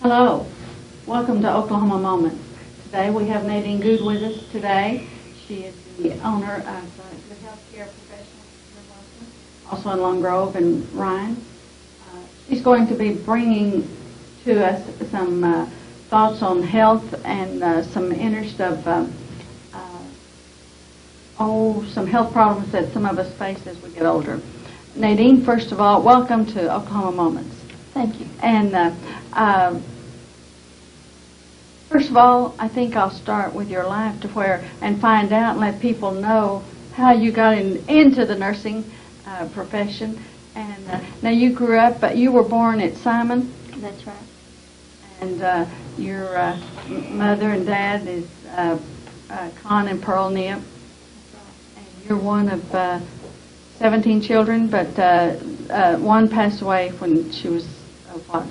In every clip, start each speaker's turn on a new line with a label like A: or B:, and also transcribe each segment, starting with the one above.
A: Hello, welcome to Oklahoma Moments. Today we have Nadine Goode with us today. She is the owner of the healthcare professional here in Wilson, also in Long Grove and Ryan. She's going to be bringing to us some thoughts on health and some interest of some health problems that some of us face as we get older. Nadine, first of all, welcome to Oklahoma Moments.
B: Thank you.
A: And first of all, I think I'll start with your life and find out and let people know how you got into the nursing profession. And now you grew up, but you were born at Simon.
B: That's right.
A: And your mother and dad is Con and Pearl Nip. And you're one of 17 children, but one passed away when she was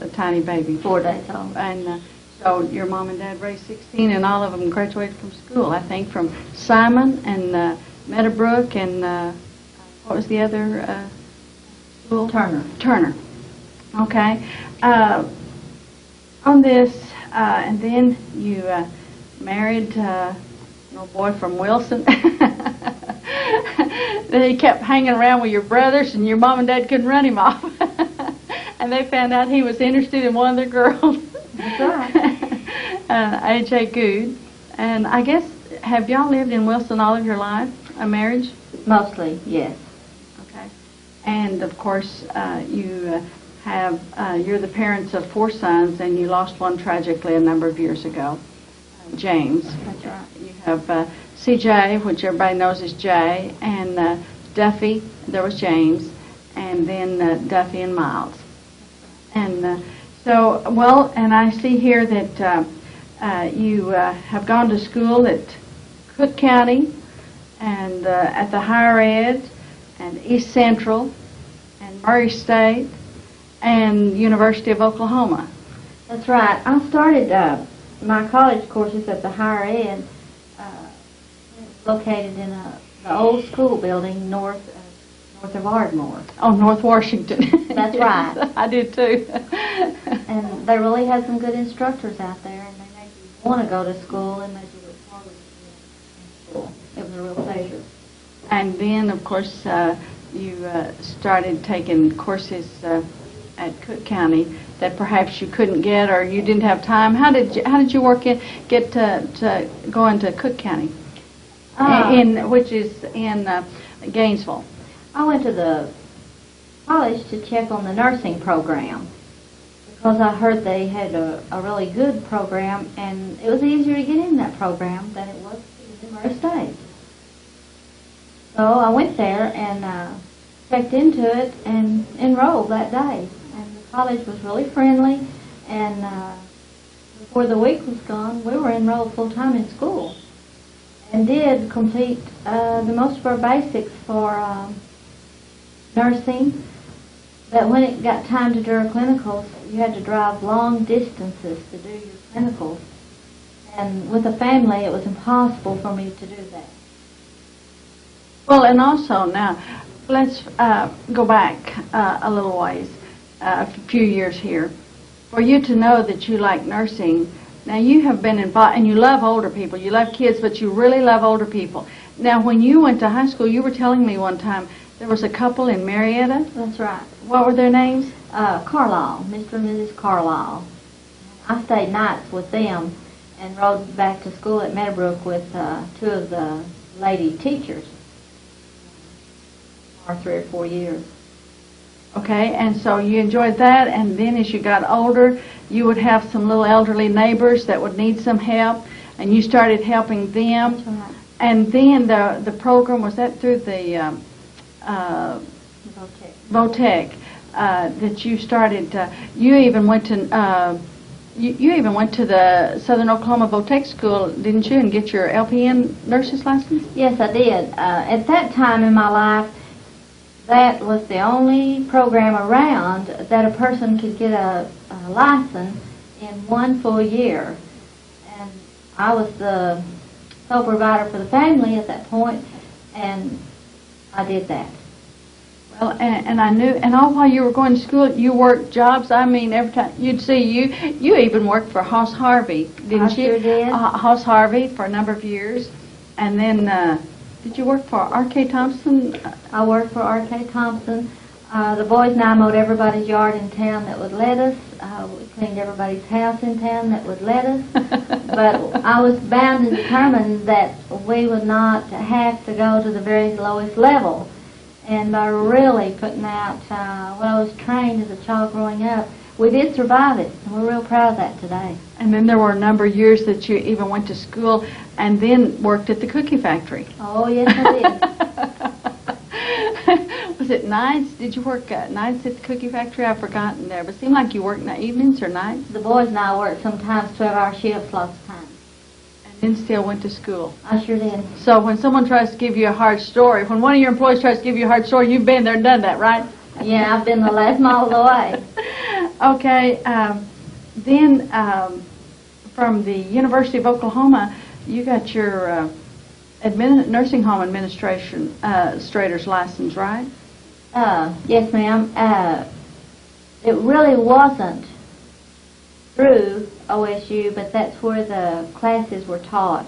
A: a tiny baby.
B: 4 days old.
A: And so your mom and dad raised 16, and all of them graduated from school, I think, from Simon and Meadowbrook and what was the other school? Turner. Okay. On this, and then you married a little boy from Wilson. Then he kept hanging around with your brothers, and your mom and dad couldn't run him off. And they found out he was interested in one of their girls.
B: That's right.
A: A.J. Goode. And I guess, have y'all lived in Wilson all of your life, a marriage?
B: Mostly, yes.
A: Okay. And, of course, you're the parents of 4 sons, and you lost one tragically a number of years ago, James.
B: That's right.
A: You have C.J., which everybody knows is Jay, and Duffy, there was James, and then Duffy and Miles. And and I see here that you have gone to school at Cook County and at the higher ed and East Central and Murray State and University of Oklahoma.
B: That's right. I started my college courses at the higher ed, located in the old school building north of Ardmore.
A: Oh, North Washington.
B: That's
A: Yes,
B: right.
A: I did too.
B: And they really had some good instructors out there, and they made you want to go to school and made you look forward to school. It was a real pleasure.
A: And then, of course, you started taking courses at Cook County that perhaps you couldn't get or you didn't have time. How did you get to go into Cook County, which is in Gainesville?
B: I went to the college to check on the nursing program because I heard they had a really good program, and it was easier to get in that program than it was in Murray State. So I went there and checked into it and enrolled that day. And the college was really friendly, and before the week was gone, we were enrolled full-time in school and did complete the most of our basics for nursing. But when it got time to do our clinicals, you had to drive long distances to do your clinicals. And with a family, it was impossible for me to do that.
A: Well, and also now, let's go back a little ways, a few years here. For you to know that you like nursing, now you have been involved, and you love older people. You love kids, but you really love older people. Now, when you went to high school, you were telling me one time there was a couple in Marietta.
B: That's right.
A: What were their names?
B: Carlisle, Mr. and Mrs. Carlisle. I stayed nights with them and rode back to school at Meadowbrook with 2 of the lady teachers for 3 or 4 years.
A: Okay, and so you enjoyed that, and then as you got older, you would have some little elderly neighbors that would need some help, and you started helping them.
B: That's right.
A: And then the program, was that through the Votech, that you started, you even went to the Southern Oklahoma Votech School, didn't you, and get your LPN nurse's license?
B: Yes, I did. At that time in my life, that was the only program around that a person could get a license in 1 full year. And I was the sole provider for the family at that point, and I did that.
A: Well, and I knew, and all while you were going to school, you worked jobs. I mean, every time you'd see you even worked for Hoss Harvey, didn't
B: I
A: you?
B: sure did.
A: Hoss Harvey for a number of years, and then did you work for R.K. Thompson?
B: I worked for R.K. Thompson. The boys and I mowed everybody's yard in town that would let us. We cleaned everybody's house in town that would let us. But I was bound and determined that we would not have to go to the very lowest level. And by really putting out what I was trained as a child growing up, we did survive it, and we're real proud of that today.
A: And then there were a number of years that you even went to school and then worked at the cookie factory.
B: Oh, yes, I did.
A: Was it nights? Did you work nights at the cookie factory? I've forgotten there, but it seemed like you worked in the evenings or nights.
B: The boys and I worked sometimes 12-hour shifts lots of times.
A: And then still went to school.
B: I sure did.
A: So when someone tries to give you a hard story, when one of your employees tries to give you a hard story, you've been there and done that, right?
B: Yeah, I've been the last mile of the way.
A: Okay. Then from the University of Oklahoma, you got your nursing home administrator's license, right?
B: Yes, ma'am. It really wasn't through OSU, but that's where the classes were taught.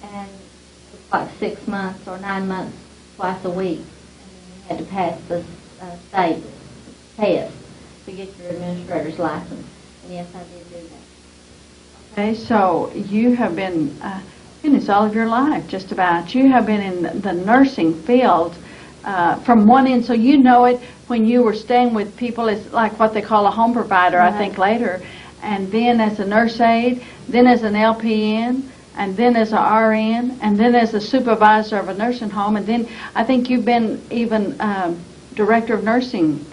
B: And it was like 6 months or 9 months, twice a week. And you had to pass the state test to get your administrator's license. And yes, I did do that.
A: Okay, so you have been, goodness, all of your life, just about. You have been in the nursing field from one end, so you know it when you were staying with people. It's like what they call a home provider,
B: Right.
A: I think, later. And then as a nurse aide, then as an LPN, and then as a RN, and then as a supervisor of a nursing home, and then I think you've been even director of nursing.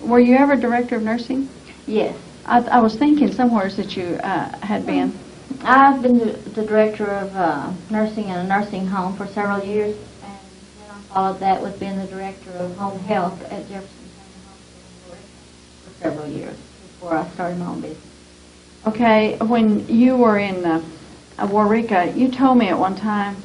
A: Were you ever director of nursing?
B: Yes.
A: I was thinking somewhere that you had been.
B: I've been the director of nursing in a nursing home for several years, and then I followed that with being the director of home health at Jefferson County Hospital for several years before I started my own business.
A: Okay, when you were in Warrica, you told me at one time,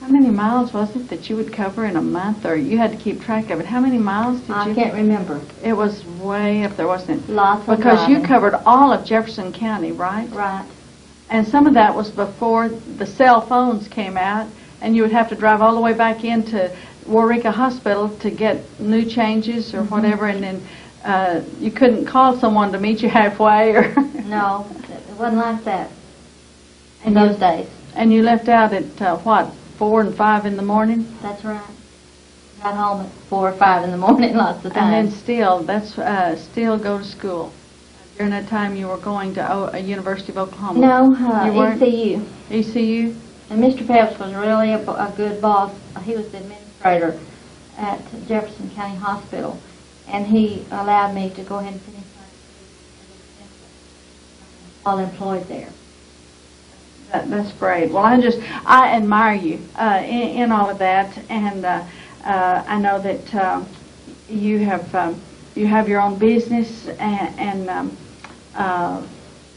A: how many miles was it that you would cover in a month, or you had to keep track of it? How many miles did you?
B: I can't remember.
A: It was way up there, wasn't it?
B: Lots of
A: Because you
B: driving.
A: covered all of Jefferson County, right?
B: Right.
A: And some of that was before the cell phones came out, and you would have to drive all the way back into Warrica Hospital to get new changes or whatever, and then you couldn't call someone to meet you halfway. Or
B: No, it wasn't like that in those days.
A: And you left out at, what, 4 and 5 in the morning?
B: That's right. Got home at 4 or 5 in the morning lots of
A: And
B: times.
A: then still go to school. During that time you were going to University of Oklahoma.
B: No,
A: You weren't?
B: ECU.
A: ECU?
B: And Mr. Phelps was really a good boss. He was the administrator at Jefferson County Hospital, and he allowed me to go ahead and finish my degree while employed there.
A: That's great. Well, I admire you in all of that, and I know that you have your own business and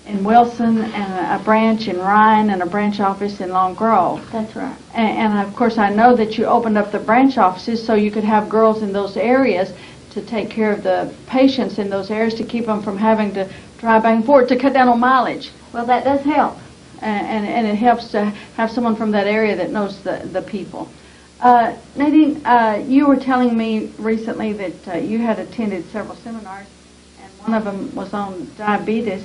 A: in Wilson, and a branch in Ryan, and a branch office in Long Grove.
B: That's right.
A: And of course, I know that you opened up the branch offices so you could have girls in those areas to take care of the patients in those areas, to keep them from having to drive back and forth, to cut down on mileage.
B: Well, that does help.
A: And it helps to have someone from that area that knows the people. Nadine, you were telling me recently that you had attended several seminars, and one of them was on diabetes.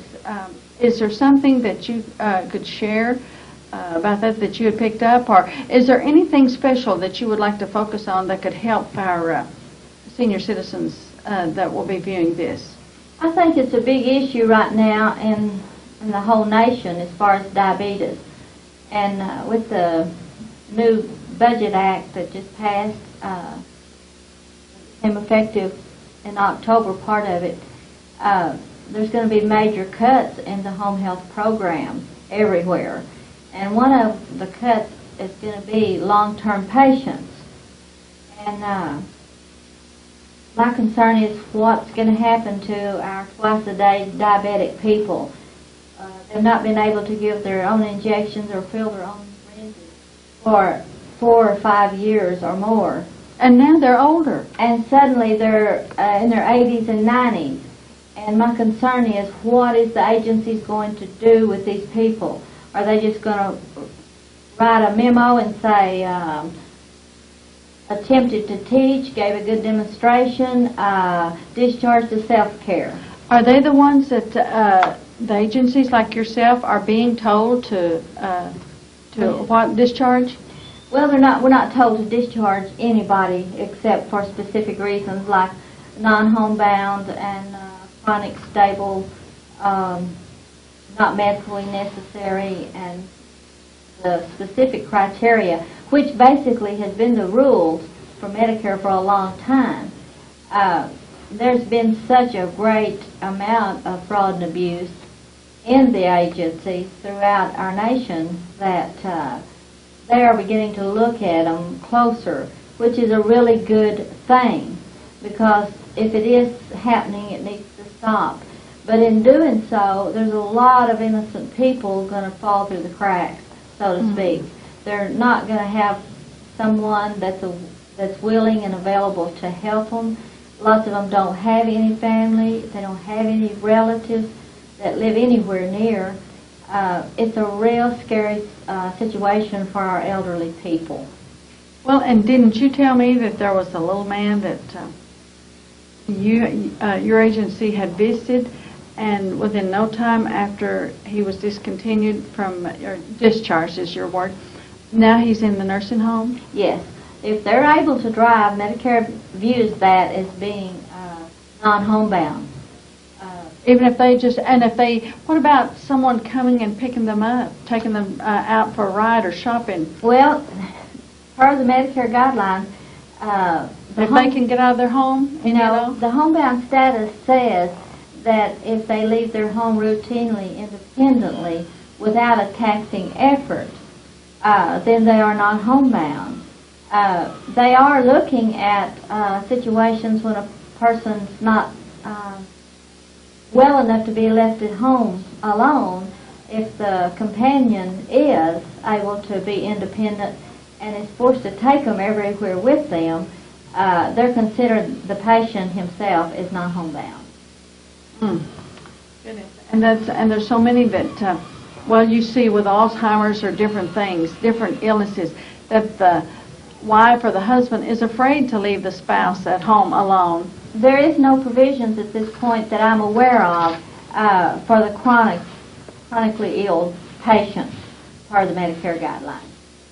A: Is there something that you could share about that you had picked up, or is there anything special that you would like to focus on that could help our senior citizens that will be viewing this?
B: I think it's a big issue right now in the whole nation as far as diabetes. And with the new Budget Act that just passed, became effective in October, part of it, there's going to be major cuts in the home health program everywhere. And one of the cuts is going to be long-term patients. And my concern is what's going to happen to our twice-a-day diabetic people. They've not been able to give their own injections or fill their own syringes for 4 or 5 years or more.
A: And now they're older.
B: and suddenly they're in their 80s and 90s. And my concern is, what is the agency going to do with these people? Are they just going to write a memo and say, attempted to teach, gave a good demonstration, discharged to self-care?
A: Are they the ones that the agencies like yourself are being told to what discharge?
B: Well, we're not told to discharge anybody except for specific reasons like non-homebound and chronic stable, not medically necessary, and the specific criteria, which basically has been the rules for Medicare for a long time. There's been such a great amount of fraud and abuse in the agencies throughout our nation that they are beginning to look at them closer, which is a really good thing, because if it is happening, it needs to stop. But in doing so, there's a lot of innocent people going to fall through the cracks, so to speak. They're not going to have someone that's willing and available to help them. Lots of them don't have any family. They don't have any relatives that live anywhere near. It's a real scary situation for our elderly people.
A: Well, and didn't you tell me that there was a little man that your agency had visited, and within no time after he was discontinued from, or discharged is your word, now he's in the nursing home?
B: Yes. If they're able to drive, Medicare views that as being non-homebound.
A: Even if they just, and if they, what about someone coming and picking them up, taking them out for a ride or shopping?
B: Well, per the Medicare guidelines,
A: If they can get out of their home?
B: you know, the homebound status says that if they leave their home routinely, independently, without a taxing effort, then they are not homebound. They are looking at situations when a person's not well enough to be left at home alone. If the companion is able to be independent and is forced to take them everywhere with them, they're considered, the patient himself is not homebound.
A: And there's so many that, well, you see with Alzheimer's or different things, different illnesses, that the wife or the husband is afraid to leave the spouse at home alone.
B: There is no provisions at this point that I'm aware of for the chronically ill patients per the Medicare guidelines.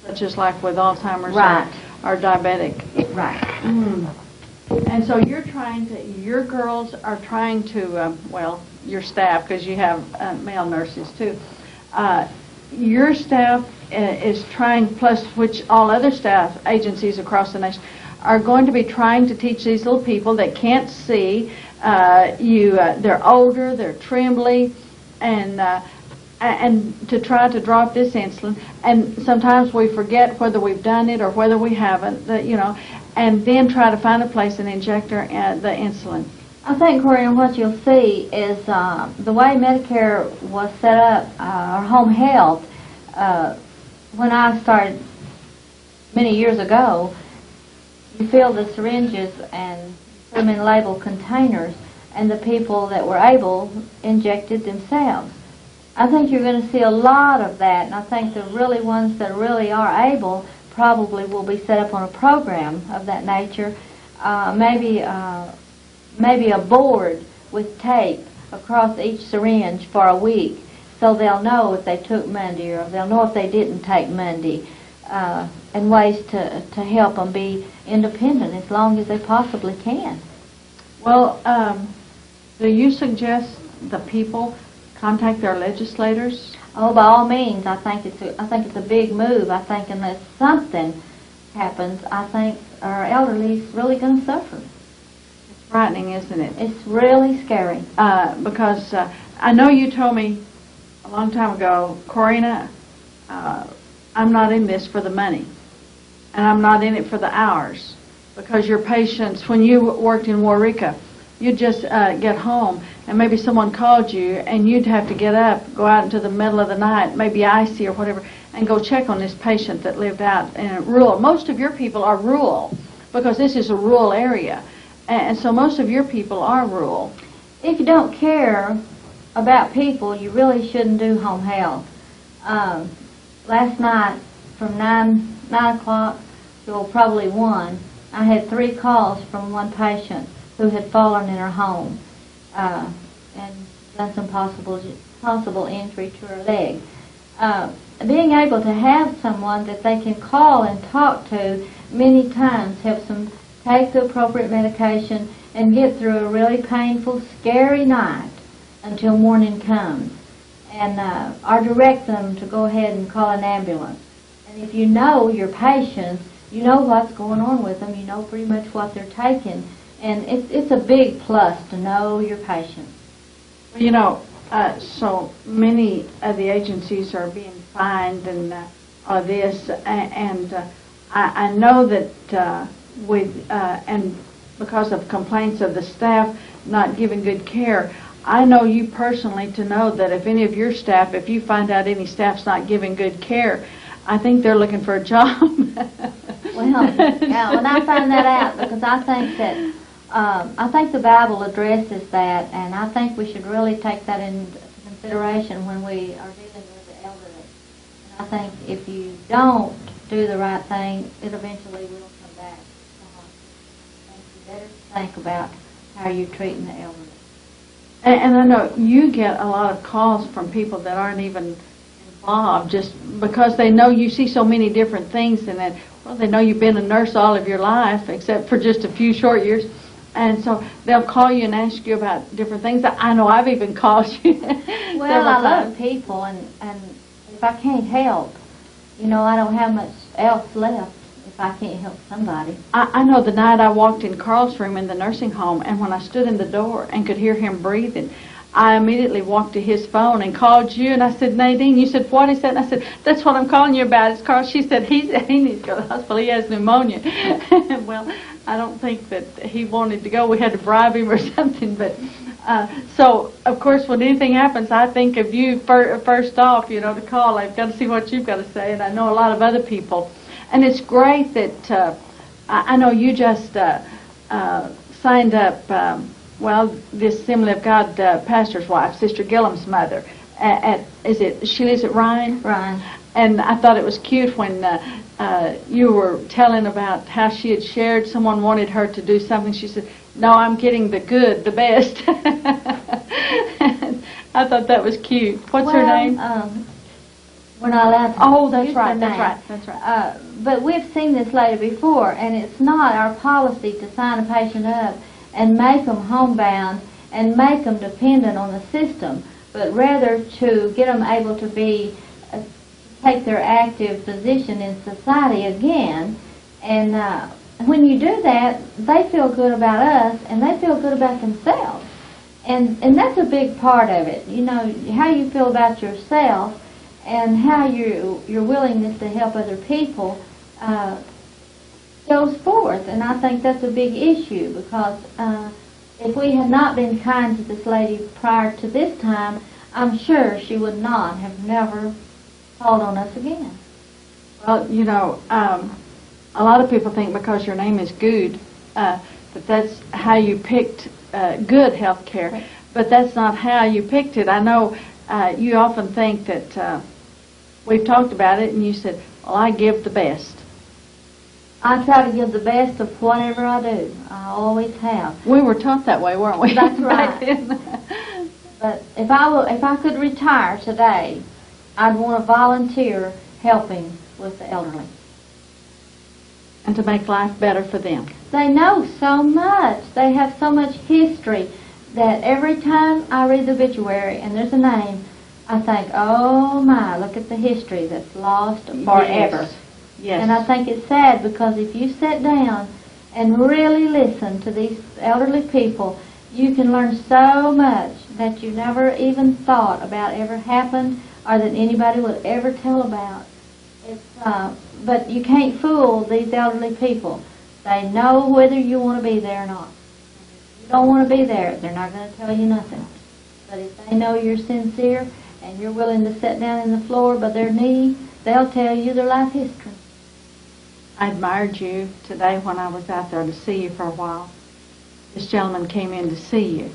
A: Such as like with Alzheimer's
B: Right.
A: or diabetic.
B: Right.
A: And so your girls are trying to, well, your staff, because you have male nurses too, your staff is trying, plus which all other staff agencies across the nation are going to be trying to teach these little people that can't see, they're older, they're trembly, and to try to drop this insulin. And sometimes we forget whether we've done it or whether we haven't, and then try to find a place and inject the insulin.
B: I think, Corrina, what you'll see is the way Medicare was set up, or home health, when I started many years ago, you fill the syringes and put them in labeled containers, and the people that were able injected themselves. I think you're going to see a lot of that, and I think the really ones that really are able probably will be set up on a program of that nature, maybe a board with tape across each syringe for a week, so they'll know if they took Monday or they'll know if they didn't take Monday, and ways to help them be independent as long as they possibly can.
A: Well, do you suggest the people contact their legislators?
B: Oh, by all means, I think it's a big move. I think unless something happens, I think our elderly is really going to suffer.
A: It's frightening, isn't it?
B: It's really scary.
A: Because I know you told me a long time ago, Corrina, I'm not in this for the money, and I'm not in it for the hours, because your patients, when you worked in Waurika, you'd just get home, and maybe someone called you, and you'd have to get up, go out into the middle of the night, maybe icy or whatever, and go check on this patient that lived out in rural. Most of your people are rural, because this is a rural area. And so most of your people are rural.
B: If you don't care about people, you really shouldn't do home health. Last night, from 9 o'clock till probably 1, I had 3 calls from one patient who had fallen in her home and done some possible injury to her leg. Being able to have someone that they can call and talk to many times helps them take the appropriate medication and get through a really painful, scary night until morning comes. And or direct them to go ahead and call an ambulance. And if you know your patients, you know what's going on with them, you know pretty much what they're taking. And it's a big plus to know your patients.
A: You know, so many of the agencies are being fined and this, and I know that and because of complaints of the staff not giving good care, I know you personally to know that if any of your staff, if you find out any staff's not giving good care, I think they're looking for a job.
B: Well, yeah, when I find that out, because I think that I think the Bible addresses that, and I think we should really take that into consideration when we are dealing with the elderly. And I think if you don't do the right thing, it eventually will come back. I think you better think about how you're treating the elderly.
A: And I know you get a lot of calls from people that aren't even involved, just because they know you see so many different things, and that, well, they know you've been a nurse all of your life, except for just a few short years. And so they'll call you and ask you about different things. I know I've even called you
B: Well, I love people, and if I can't help, you know, I don't have much else left if I can't help somebody.
A: I know the night I walked in Carl's room in the nursing home, and when I stood in the door and could hear him breathing, I immediately walked to his phone and called you, and I said, Nadine, you said, what? He said, and I said, that's what I'm calling you about. It's Carl. She said, he needs to go to the hospital. He has pneumonia. Well, I don't think that he wanted to go. We had to bribe him or something. But so, of course, when anything happens, I think of you first off, you know, to call. I've got to see what you've got to say, and I know a lot of other people. And it's great that I know you just signed up, this Assembly of God pastor's wife, Sister Gillum's mother. She lives at Ryan?
B: Ryan.
A: And I thought it was cute when you were telling about how she had shared, someone wanted her to do something. She said, no, I'm getting the best. I thought that was cute. What's her name?
B: We're not allowed to.
A: Oh, that's
B: use
A: right,
B: her
A: that's
B: name.
A: right.
B: But we've seen this lady before, and it's not our policy to sign a patient up and make them homebound and make them dependent on the system, but rather to get them able to be take their active position in society again. And when you do that, they feel good about us, and they feel good about themselves. And that's a big part of it. You know, how you feel about yourself and how your willingness to help other people goes forth. And I think that's a big issue, because if we had not been kind to this lady prior to this time, I'm sure she would not have never called on us again.
A: Well, you know, a lot of people think because your name is Goode, that that's how you picked good health care. Right. But that's not how you picked it. I know you often think that we've talked about it, and you said, well, I give the best.
B: I try to give the best of whatever I do. I always have.
A: We were taught that way, weren't we?
B: That's right. But if I could retire today, I'd want to volunteer helping with the elderly.
A: And to make life better for them.
B: They know so much. They have so much history that every time I read the obituary and there's a name, I think, oh my, look at the history that's lost forever.
A: Yes. Yes.
B: And I think it's sad, because if you sit down and really listen to these elderly people, you can learn so much that you never even thought about ever happened, or that anybody would ever tell about. But you can't fool these elderly people. They know whether you want to be there or not. If you don't want to be there, they're not going to tell you nothing. But if they know you're sincere and you're willing to sit down in the floor by their knee, they'll tell you their life history.
A: I admired you today when I was out there to see you for a while. This gentleman came in to see you.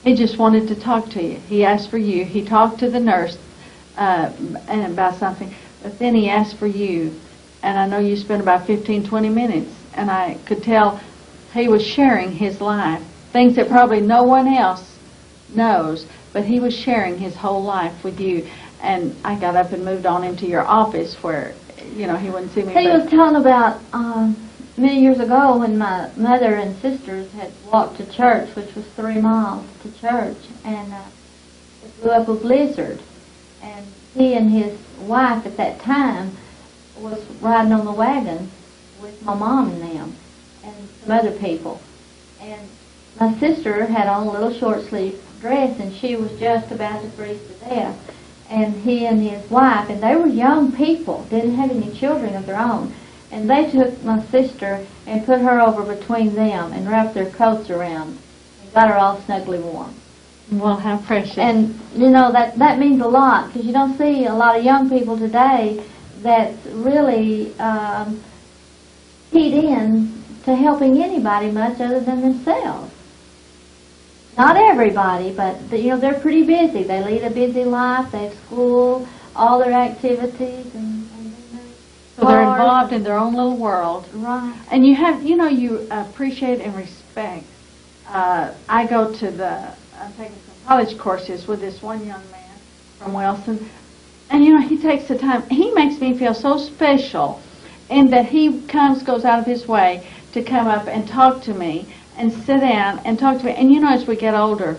A: He just wanted to talk to you. He asked for you. He talked to the nurse and about something, but then he asked for you. And I know you spent about 15, 20 minutes, and I could tell he was sharing his life, things that probably no one else knows, but he was sharing his whole life with you. And I got up and moved on into your office where, he wouldn't see me.
B: He was telling about many years ago when my mother and sisters had walked to church, which was 3 miles to church, and it blew up a blizzard. And he and his wife at that time was riding on the wagon with my mom and them and some other people. And my sister had on a little short sleeve dress, and she was just about to freeze to death. And he and his wife, and they were young people, didn't have any children of their own, and they took my sister and put her over between them and wrapped their coats around and got her all snugly warm.
A: Well, how precious.
B: And, that means a lot, because you don't see a lot of young people today that's really keyed in to helping anybody much other than themselves. Not everybody, but they're pretty busy. They lead a busy life. They have school, all their activities, and
A: so they're involved in their own little world.
B: Right.
A: And you appreciate and respect. I go to I'm taking some college courses with this one young man from Wilson, and he takes the time. He makes me feel so special in that he goes out of his way to come up and talk to me and sit down and talk to me. And as we get older,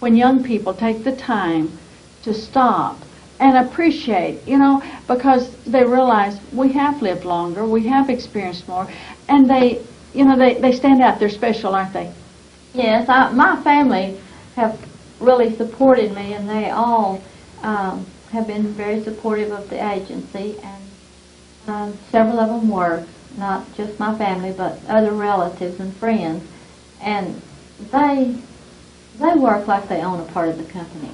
A: when young people take the time to stop and appreciate, because they realize we have lived longer, we have experienced more, and they stand out. They're special, aren't they?
B: Yes, my family have really supported me, and they all have been very supportive of the agency, and several of them work, not just my family, but other relatives and friends, and they work like they own a part of the company.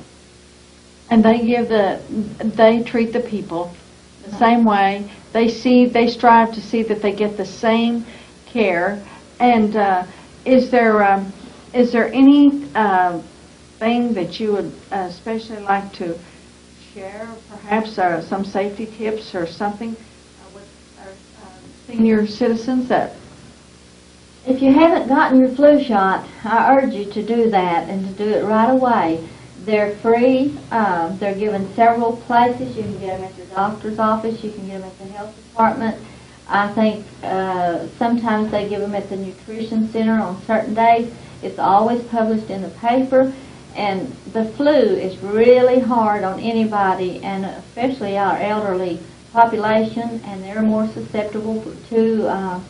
A: And they treat the people the same way. They strive to see that they get the same care. And is there any thing that you would especially like to share? Perhaps some safety tips or something with our senior citizens that.
B: If you haven't gotten your flu shot, I urge you to do that and to do it right away. They're free. They're given several places. You can get them at your doctor's office. You can get them at the health department. I think sometimes they give them at the nutrition center on certain days. It's always published in the paper. And the flu is really hard on anybody, and especially our elderly population, and they're more susceptible to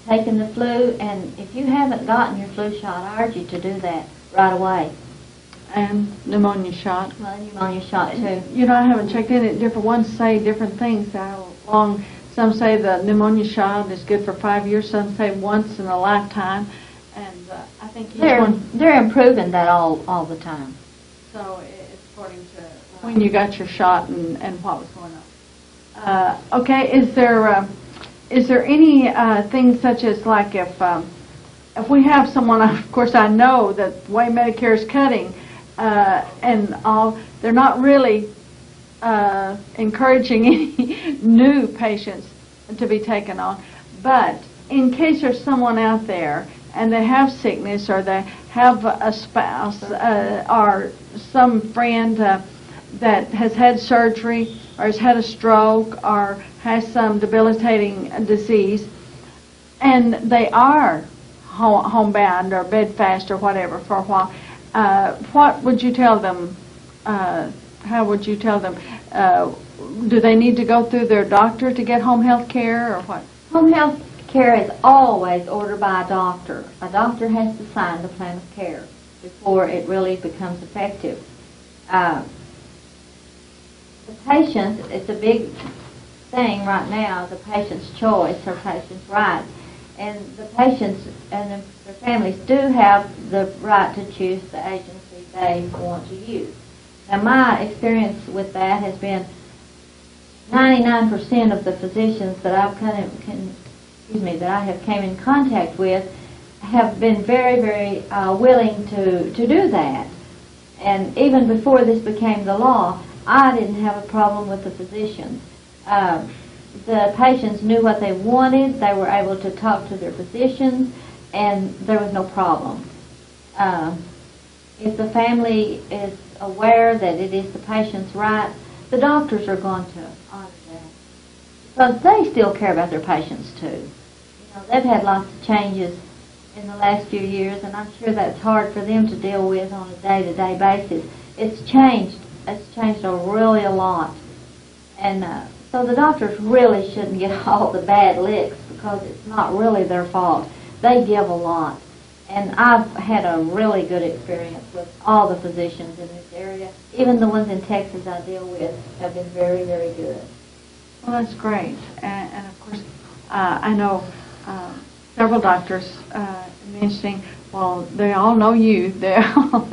B: taking the flu. And if you haven't gotten your flu shot, I urge you to do that right away.
A: And pneumonia shot.
B: Well, pneumonia shot too.
A: I haven't checked in it. Different ones say different things. How long? Some say the pneumonia shot is good for 5 years. Some say once in a lifetime. And I think
B: they're improving that all the time.
A: So it's according to when you got your shot and what was going on. Okay. Is there any things such as like if we have someone? Of course, I know that the way Medicare is cutting. And all, they're not really encouraging any new patients to be taken on. But in case there's someone out there and they have sickness, or they have a spouse or some friend that has had surgery or has had a stroke or has some debilitating disease, and they are homebound or bedfast or whatever for a while, what would you tell them? How would you tell them? Do they need to go through their doctor to get home health care, or what?
B: Home health care is always ordered by a doctor. A doctor has to sign the plan of care before it really becomes effective. The patient, it's a big thing right now, the patient's choice or patient's rights. And the patients and their families do have the right to choose the agency they want to use. Now, my experience with that has been 99% of the physicians that that I have came in contact with have been very, very willing to do that. And even before this became the law, I didn't have a problem with the physicians. The patients knew what they wanted. They were able to talk to their physicians, and there was no problem. If the family is aware that it is the patient's right, the doctors are going to honor that. Because they still care about their patients, too. You know, they've had lots of changes in the last few years, and I'm sure that's hard for them to deal with on a day-to-day basis. It's changed. It's changed really a lot. And so the doctors really shouldn't get all the bad licks, because it's not really their fault. They give a lot. And I've had a really good experience with all the physicians in this area. Even the ones in Texas I deal with have been very, very good.
A: Well, that's great. And of course, I know several doctors mentioning, well, they all know you. They're all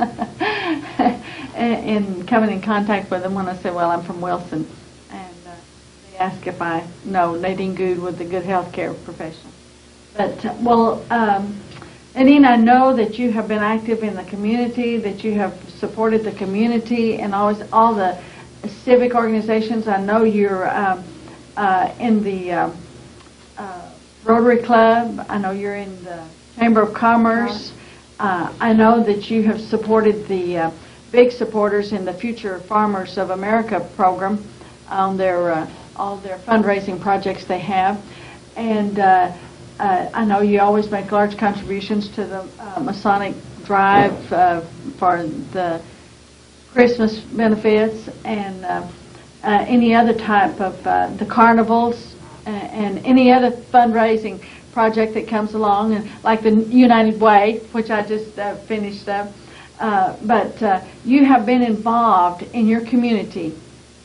A: in coming in contact with them when I say, well, I'm from Wilson. And they ask if I know Nadine Goode with the good health care professional. But, well, Nadine, I know that you have been active in the community, that you have supported the community and always all the civic organizations. I know you're in the Rotary Club. I know you're in the Chamber of Commerce. I know that you have supported the big supporters in the Future Farmers of America program on their all their fundraising projects they have. And I know you always make large contributions to the Masonic Drive for the Christmas benefits and any other type of the carnivals and any other fundraising project that comes along, and like the United Way, which I just finished up. But you have been involved in your community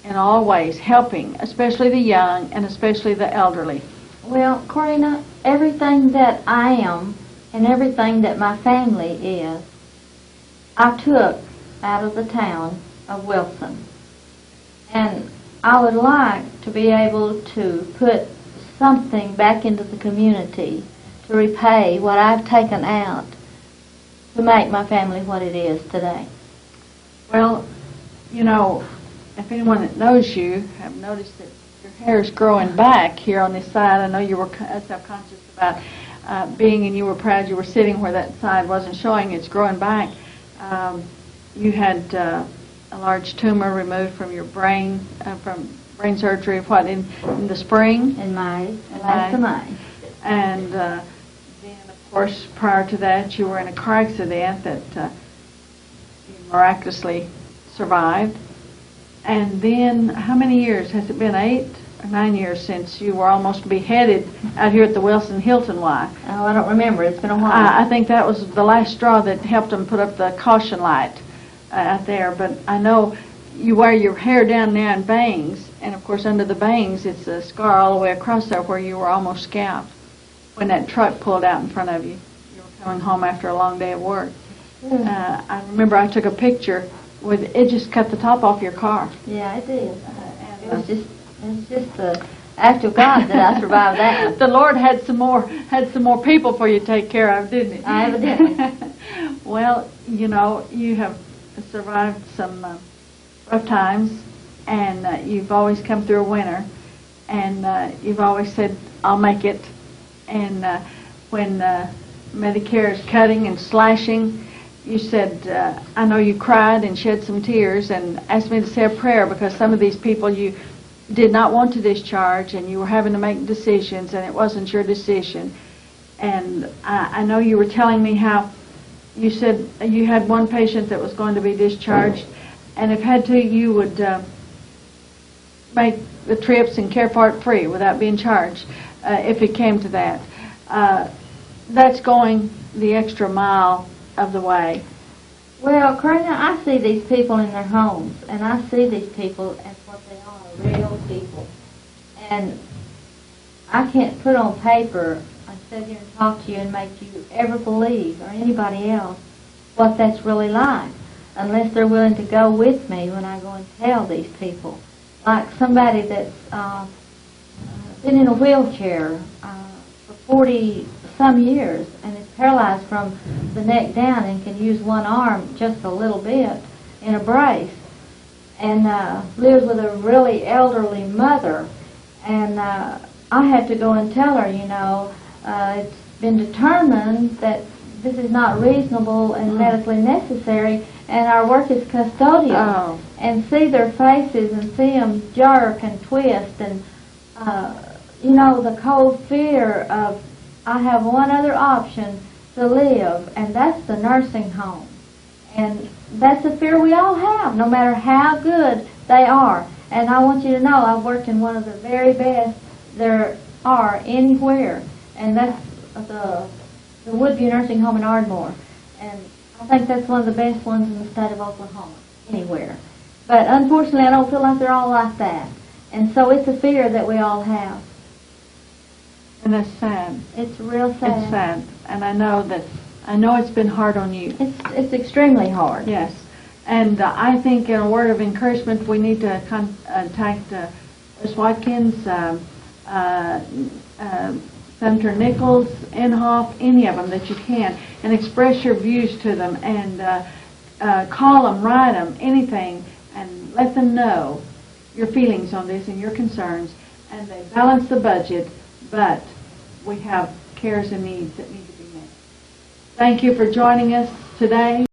A: in all ways, helping, especially the young and especially the elderly.
B: Well, Corrina, everything that I am and everything that my family is, I took out of the town of Wilson. And I would like to be able to put something back into the community to repay what I've taken out to make my family what it is today.
A: Well, you know, if anyone that knows you have noticed that your hair is growing back here on this side. I know you were self-conscious about being, and you were proud you were sitting where that side wasn't showing. It's growing back. You had a large tumor removed from your brain, from brain surgery, what, in the spring?
B: In May, last May.
A: And then, of course, prior to that, you were in a car accident that you miraculously survived. And then, how many years? Has it been 8 or 9 years since you were almost beheaded out here at the Wilson Hilton Y?
B: Oh, I don't remember. It's been a while.
A: I think that was the last straw that helped them put up the caution light out there. But I know you wear your hair down there in bangs, and of course under the bangs it's a scar all the way across there where you were almost scalped when that truck pulled out in front of you. You were coming home after a long day of work. I remember I took a picture with it just cut the top off your car.
B: Yeah, it did. It was just the act of God that I survived that.
A: The Lord had some more people for you to take care of, didn't He?
B: Evidently.
A: Well, you know, you have survived some rough times, and you've always come through a winter, and you've always said, "I'll make it." And when Medicare is cutting and slashing, you said, I know you cried and shed some tears and asked me to say a prayer because some of these people you did not want to discharge and you were having to make decisions and it wasn't your decision. And I know you were telling me how you said you had one patient that was going to be discharged, and if had to, you would make the trips and care for it free without being charged if it came to that. That's going the extra mile of the way.
B: Well, Corrina, I see these people in their homes, and I see these people as what they are, real people. And I can't put on paper and sit here and talk to you and make you ever believe, or anybody else, what that's really like, unless they're willing to go with me when I go and tell these people. like somebody that's been in a wheelchair for 40-some years and is paralyzed from the neck down and can use one arm just a little bit in a brace, and lives with a really elderly mother. And I had to go and tell her, it's been determined that this is not reasonable and medically necessary, and our work is custodial. And see their faces and see them jerk and twist, and the cold fear of, I have one other option to live, and that's the nursing home. And that's a fear we all have, no matter how good they are. And I want you to know I've worked in one of the very best there are anywhere, and that's the Woodview Nursing Home in Ardmore. And I think that's one of the best ones in the state of Oklahoma, anywhere. But unfortunately, I don't feel like they're all like that. And so it's a fear that we all have.
A: And that's sad.
B: It's real sad.
A: It's sad. And I know it's been hard on you.
B: It's extremely hard.
A: Yes. And I think in a word of encouragement, we need to contact Ms. Watkins, Senator Nichols, Inhofe, any of them that you can, and express your views to them, and call them, write them, anything, and let them know your feelings on this and your concerns. And they balance the budget, but we have cares and needs that need to be met. Thank you for joining us today.